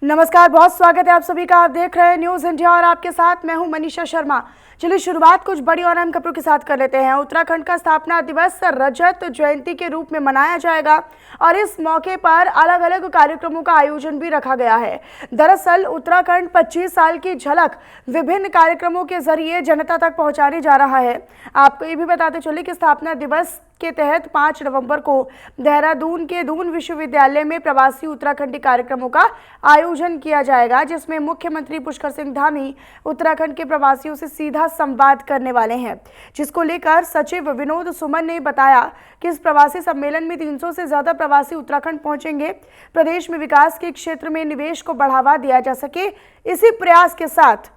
नमस्कार, बहुत स्वागत है आप सभी का। आप देख रहे हैं न्यूज़ इंडिया और आपके साथ मैं हूं मनीषा शर्मा। चलिए शुरुआत कुछ बड़ी और अहम खबरों के साथ कर लेते हैं। उत्तराखंड का स्थापना दिवस रजत जयंती के रूप में मनाया जाएगा और इस मौके पर अलग अलग कार्यक्रमों का आयोजन भी रखा गया है। दरअसल उत्तराखंड 25 साल की झलक विभिन्न कार्यक्रमों के जरिए जनता तक पहुंचाने जा रहा है। आपको ये भी बताते चले कि स्थापना दिवस के तहत 5 नवंबर को देहरादून के दून विश्वविद्यालय में प्रवासी उत्तराखंडी कार्यक्रमों का आयोजन किया जाएगा, जिसमें मुख्यमंत्री पुष्कर सिंह धामी उत्तराखंड के प्रवासियों से सीधा संवाद करने वाले हैं, जिसको लेकर सचिव विनोद सुमन ने बताया कि इस प्रवासी सम्मेलन में 300 से ज्यादा प्रवासी उत्तराखंड पहुंचेंगे। प्रदेश में विकास के क्षेत्र में निवेश को बढ़ावा दिया जा सके, इसी प्रयास के साथ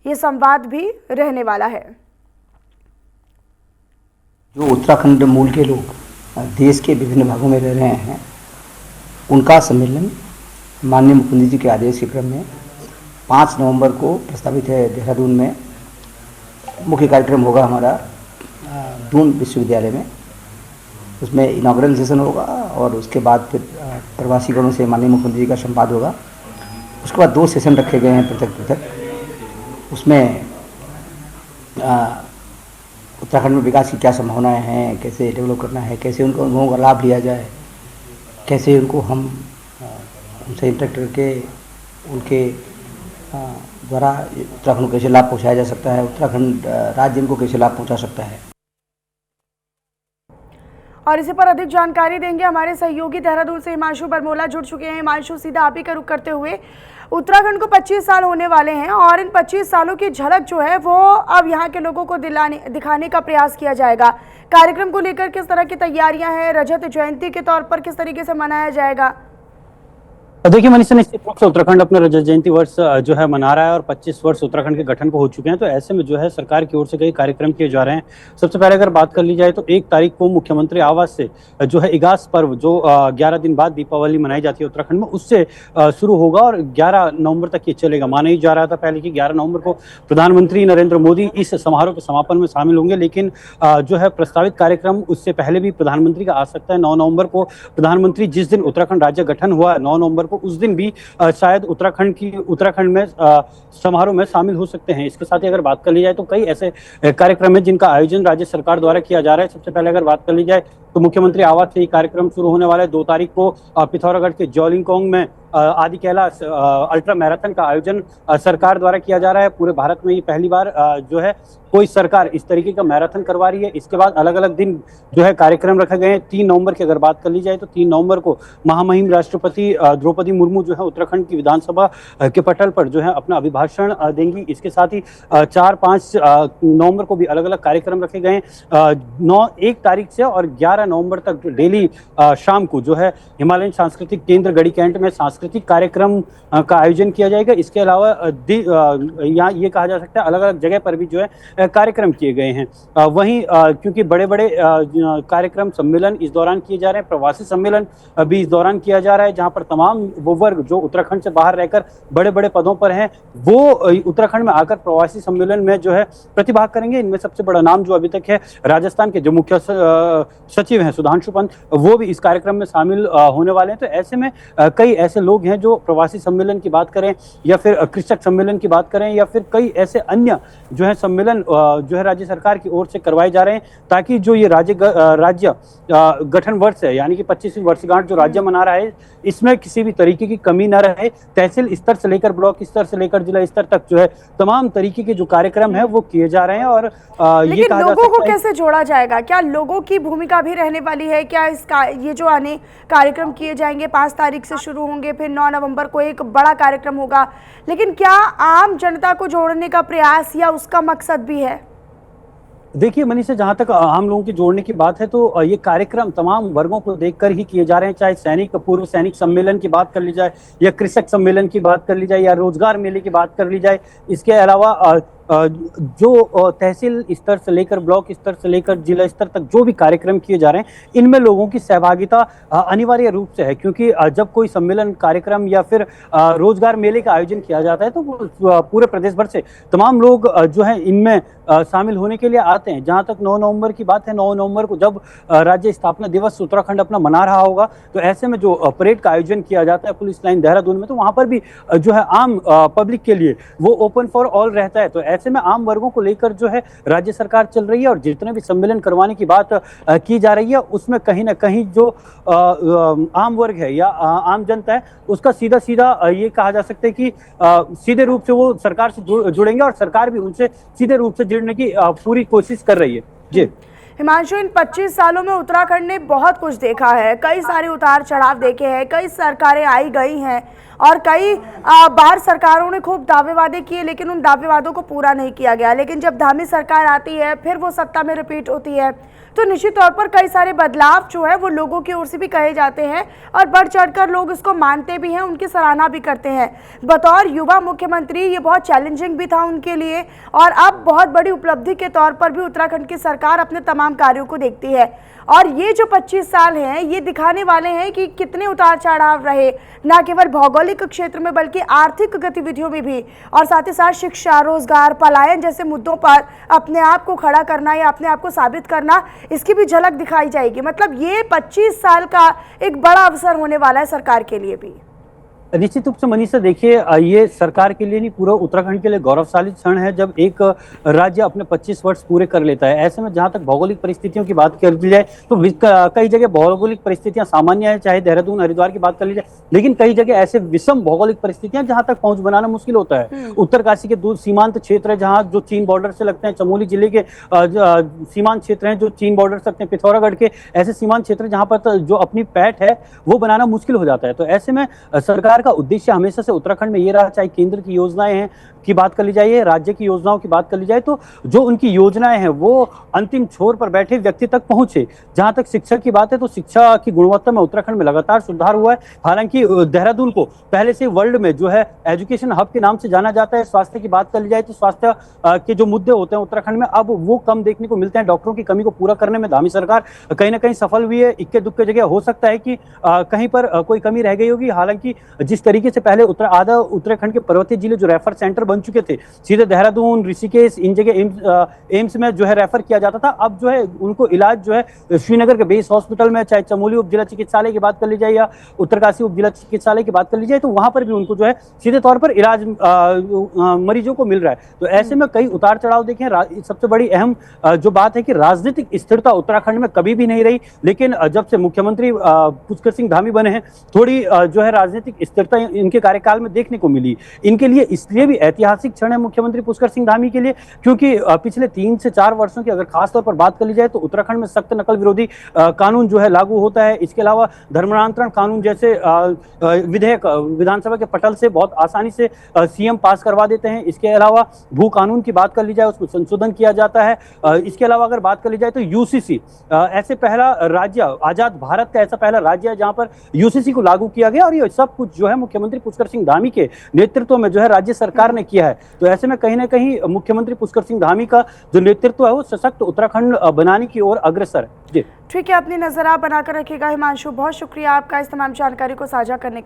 ये संवाद भी रहने वाला है। जो उत्तराखंड मूल के लोग देश के विभिन्न भागों में रह रहे हैं, उनका सम्मेलन माननीय मुख्यमंत्री जी के आदेश के क्रम में 5 नवंबर को प्रस्तावित है। देहरादून में मुख्य कार्यक्रम होगा हमारा दून विश्वविद्यालय में। उसमें इनॉग्रेशन सेशन होगा और उसके बाद फिर प्रवासी गणों से माननीय मुख्यमंत्री जी का संवाद होगा। उसके बाद 2 सेशन रखे गए हैं पृथक पृथक। उसमें उत्तराखंड में विकास की क्या संभावनाएं हैं, कैसे डेवलप करना है, कैसे उनको अनुभवों का लाभ लिया जाए, कैसे उनको हम उनसे इंटरेक्ट करके उनके द्वारा उत्तराखंड को कैसे लाभ पहुंचाया जा सकता है, उत्तराखंड राज्य इनको कैसे लाभ पहुंचा सकता है। और इसी पर अधिक जानकारी देंगे हमारे सहयोगी देहरादून से हिमांशु बरमोला जुड़ चुके हैं। हिमांशु, सीधा आप ही का रुख करते हुए, उत्तराखंड को 25 साल होने वाले हैं और इन 25 सालों की झलक जो है वो अब यहाँ के लोगों को दिखाने का प्रयास किया जाएगा। कार्यक्रम को लेकर किस तरह की तैयारियां हैं, रजत जयंती के तौर पर किस तरीके से मनाया जाएगा? देखिए मनीषा, निश्चित रूप से उत्तराखंड अपना रजत जयंती वर्ष जो है मना रहा है और 25 वर्ष उत्तराखंड के गठन को हो चुके हैं। तो ऐसे में जो है सरकार की ओर से कई कार्यक्रम किए जा रहे हैं। सबसे पहले अगर बात कर ली जाए तो 1 तारीख को मुख्यमंत्री आवास से जो है इगास पर्व, जो 11 दिन बाद दीपावली मनाई जाती है उत्तराखंड में, उससे शुरू होगा और 11 नवंबर तक ये चलेगा। माना ही जा रहा था पहले कि 11 नवंबर को प्रधानमंत्री नरेंद्र मोदी इस समारोह के समापन में शामिल होंगे, लेकिन जो है प्रस्तावित कार्यक्रम उससे पहले भी प्रधानमंत्री का आ सकता है। 9 नवंबर को प्रधानमंत्री, जिस दिन उत्तराखंड राज्य गठन हुआ 9 नवंबर को, उस दिन भी शायद उत्तराखंड में समारोह में शामिल हो सकते हैं। इसके साथ ही अगर बात कर ली जाए तो कई ऐसे कार्यक्रम है जिनका आयोजन राज्य सरकार द्वारा किया जा रहा है। सबसे पहले अगर बात कर ली जाए तो मुख्यमंत्री आवास से ही कार्यक्रम शुरू होने वाला है। 2 तारीख को पिथौरागढ़ के ज्वालिंगकोंग में आदि कैलाश अल्ट्रा मैराथन का आयोजन सरकार द्वारा किया जा रहा है। पूरे भारत में ये पहली बार जो है कोई सरकार इस तरीके का मैराथन करवा रही है। इसके बाद अलग अलग दिन जो है कार्यक्रम रखे गए हैं। 3 नवंबर की अगर बात कर ली जाए तो 3 नवंबर को महामहिम राष्ट्रपति द्रौपदी मुर्मू जो है उत्तराखंड की विधानसभा के पटल पर जो है अपना अभिभाषण देंगी। इसके साथ ही 4-5 नवंबर को भी अलग अलग कार्यक्रम रखे गए हैं। 1 तारीख से और 11 नवंबर तक डेली शाम को जो है हिमालयन सांस्कृतिक केंद्र गढ़ी कैंट में सांस्कृतिक कार्यक्रम का आयोजन किया जाएगा। इसके अलावा यहाँ ये कहा जा सकता है अलग अलग जगह पर भी जो है कार्यक्रम किए गए हैं। वहीं क्योंकि बड़े बड़े कार्यक्रम सम्मेलन इस दौरान किए जा रहे हैं, प्रवासी सम्मेलन भी इस दौरान किया जा रहा है, जहां पर तमाम वो वर्ग जो उत्तराखंड से बाहर रहकर बड़े बड़े पदों पर हैं वो उत्तराखंड में आकर प्रवासी सम्मेलन में जो है प्रतिभाग करेंगे। इनमें सबसे बड़ा नाम जो अभी तक है राजस्थान के जो मुख्य सचिव हैं सुधांशु पंत, वो भी इस कार्यक्रम में शामिल होने वाले हैं। तो ऐसे में कई ऐसे लोग हैं जो प्रवासी सम्मेलन की बात करें या फिर कृषक सम्मेलन की बात करें या फिर कई ऐसे अन्य जो है सम्मेलन जो है राज्य सरकार की ओर से करवाए जा रहे हैं, ताकि जो ये राज्य गठन वर्ष है यानी कि 25वीं वर्षगांठ जो राज्य मना रहा है, इसमें किसी भी तरीके की कमी न रहे। तहसील स्तर से लेकर ब्लॉक स्तर से लेकर जिला स्तर तक जो है तमाम तरीके के जो कार्यक्रम है वो किए जा रहे हैं। और ये कहा लोगों को कैसे जोड़ा जाएगा? क्या लोगों की भूमिका भी रहने वाली है? क्या ये जो आने कार्यक्रम किए जाएंगे 5 तारीख से शुरू होंगे, फिर 9 नवंबर को एक बड़ा कार्यक्रम होगा, लेकिन क्या आम जनता को जोड़ने का प्रयास या उसका मकसद भी है? देखिए मनीषा, जहां तक आम लोगों के जोड़ने की बात है तो ये कार्यक्रम तमाम वर्गों को देखकर ही किए जा रहे हैं। चाहे सैनिक पूर्व सैनिक सम्मेलन की बात कर ली जाए या कृषक सम्मेलन की बात कर ली जाए या रोजगार मेले की बात कर ली जाए। इसके अलावा जो तहसील स्तर से लेकर ब्लॉक स्तर से लेकर जिला स्तर तक जो भी कार्यक्रम किए जा रहे हैं, इनमें लोगों की सहभागिता अनिवार्य रूप से है, क्योंकि जब कोई सम्मेलन कार्यक्रम या फिर रोजगार मेले का आयोजन किया जाता है तो वो पूरे प्रदेश भर से तमाम लोग जो है इनमें शामिल होने के लिए आते हैं। जहां तक 9 नवंबर की बात है, 9 नवंबर को जब राज्य स्थापना दिवस उत्तराखंड अपना मना रहा होगा, तो ऐसे में जो परेड का आयोजन किया जाता है पुलिस लाइन देहरादून में, तो वहां पर भी जो है आम पब्लिक के लिए वो ओपन फॉर ऑल रहता है। तो ऐसे में आम वर्गों को लेकर जो है राज्य सरकार चल रही है और जितने भी सम्मेलन करवाने की बात की जा रही है, उसमें कहीं ना कहीं जो आम वर्ग है या आम जनता है, उसका सीधा सीधा ये कहा जा सकता है कि सीधे रूप से वो सरकार से जुड़ेंगे और सरकार भी उनसे सीधे रूप से जुड़ने की पूरी कोशिश कर रही है। जी हिमांशु, इन 25 सालों में उत्तराखंड ने बहुत कुछ देखा है, कई सारे उतार चढ़ाव देखे हैं, कई सरकारें आई गई हैं और कई बार सरकारों ने खूब दावे वादे किए, लेकिन उन दावे वादों को पूरा नहीं किया गया। लेकिन जब धामी सरकार आती है, फिर वो सत्ता में रिपीट होती है, तो निश्चित तौर पर कई सारे बदलाव जो है वो लोगों की ओर से भी कहे जाते हैं और बढ़ चढ़कर लोग इसको मानते भी हैं, उनकी सराहना भी करते हैं। बतौर युवा मुख्यमंत्री ये बहुत चैलेंजिंग भी था उनके लिए और अब बहुत बड़ी उपलब्धि के तौर पर भी उत्तराखंड की सरकार अपने तमाम कार्यों को देखती है। और ये जो 25 साल हैं, ये दिखाने वाले हैं कि कितने उतार चढ़ाव रहे, न केवल भौगोलिक क्षेत्र में बल्कि आर्थिक गतिविधियों में भी, और साथ ही साथ शिक्षा, रोजगार, पलायन जैसे मुद्दों पर अपने आप को खड़ा करना या अपने आप को साबित करना, इसकी भी झलक दिखाई जाएगी। मतलब ये 25 साल का एक बड़ा अवसर होने वाला है सरकार के लिए भी। निश्चित रूप से मनीषा, देखिए ये सरकार के लिए नहीं, पूरा उत्तराखंड के लिए गौरवशाली क्षण है जब एक राज्य अपने 25 वर्ष पूरे कर लेता है। ऐसे में जहां तक भौगोलिक परिस्थितियों की बात कर ली जाए तो कई जगह भौगोलिक परिस्थितियां सामान्य है, चाहे देहरादून हरिद्वार की बात कर ली जाए, लेकिन कई जगह ऐसे विषम भौगोलिक परिस्थितियां जहां तक पहुंच बनाना मुश्किल होता है। उत्तरकाशी के दूर सीमांत क्षेत्र है जहाँ जो चीन बॉर्डर से लगते हैं, चमोली जिले के सीमांत क्षेत्र हैं जो चीन बॉर्डर से लगते हैं, पिथौरागढ़ के ऐसे सीमांत क्षेत्र जहाँ पर जो अपनी पैठ है वो बनाना मुश्किल हो जाता है। तो ऐसे में सरकार का उद्देश्य हमेशा से उत्तराखंड में ये रहा, चाहे केंद्र की योजनाएं हैं की बात कर ली जाए, राज्य की योजनाओं की बात कर ली जाए, तो जो उनकी योजनाएं हैं वो अंतिम छोर पर बैठे व्यक्ति तक पहुंचे। जहां तक शिक्षा की बात है तो शिक्षा की गुणवत्ता में उत्तराखंड में लगातार सुधार हुआ है। हालांकि देहरादून को पहले से वर्ल्ड में जो है एजुकेशन हब के नाम से जाना जाता है। स्वास्थ्य की बात कर ली जाए तो स्वास्थ्य के जो मुद्दे होते हैं उत्तराखंड में अब वो कम देखने को मिलते हैं। डॉक्टरों की कमी को पूरा करने में धामी सरकार कहीं ना कहीं सफल हुई है। इक्के दुक्के जगह हो सकता है कि कहीं पर कोई कमी रह गई होगी। हालांकि जिस तरीके से पहले आधा उत्तराखंड के पर्वतीय जिले जो रेफर सेंटर बन चुके थे, सीधे देहरादून, ऋषिकेश, इन जगह एम्स में जो है रेफर किया जाता था, अब जो है उनको इलाज जो है श्रीनगर के बेस हॉस्पिटल में, चाहे चमोली उप जिला चिकित्सालय की बात कर ली जाए या उत्तरकाशी उप जिला चिकित्सालय की बात कर ली जाए, तो वहां पर भी उनको जो है सीधे तौर पर इलाज मरीजों को मिल रहा है। तो ऐसे में कई उतार चढ़ाव देखे। सबसे बड़ी अहम जो बात है कि राजनीतिक स्थिरता उत्तराखंड में कभी भी नहीं रही, लेकिन जब से मुख्यमंत्री पुष्कर सिंह धामी बने हैं, थोड़ी जो है राजनीतिक स्थिरता इनके कार्यकाल में देखने को मिली। इनके लिए इसलिए भी ऐतिहासिक क्षण है मुख्यमंत्री पुष्कर सिंह धामी के लिए, क्योंकि पिछले 3 से 4 वर्षों की अगर खासतौर पर बात कर ली जाए तो उत्तराखंड में सख्त नकल विरोधी कानून जो है लागू होता है। इसके अलावा धर्मांतरण कानून जैसे विधेयक विधानसभा के पटल से बहुत आसानी से सीएम पास करवा देते हैं। इसके अलावा भू कानून की बात कर ली जाए उसमें संशोधन किया जाता है। इसके अलावा अगर बात कर ली जाए तो यूसीसी ऐसे पहला राज्य, आजाद भारत का ऐसा पहला राज्य है जहां पर यूसीसी को लागू किया गया, और ये सब कुछ जो है मुख्यमंत्री पुष्कर सिंह धामी के नेतृत्व में जो है राज्य सरकार ने किया है। तो ऐसे में कहीं ना कहीं मुख्यमंत्री पुष्कर सिंह धामी का जो नेतृत्व है वो सशक्त उत्तराखंड बनाने की ओर अग्रसर है। जी ठीक है, अपनी नजर आप बनाकर रखिएगा हिमांशु। बहुत शुक्रिया आपका इस तमाम जानकारी को साझा करने के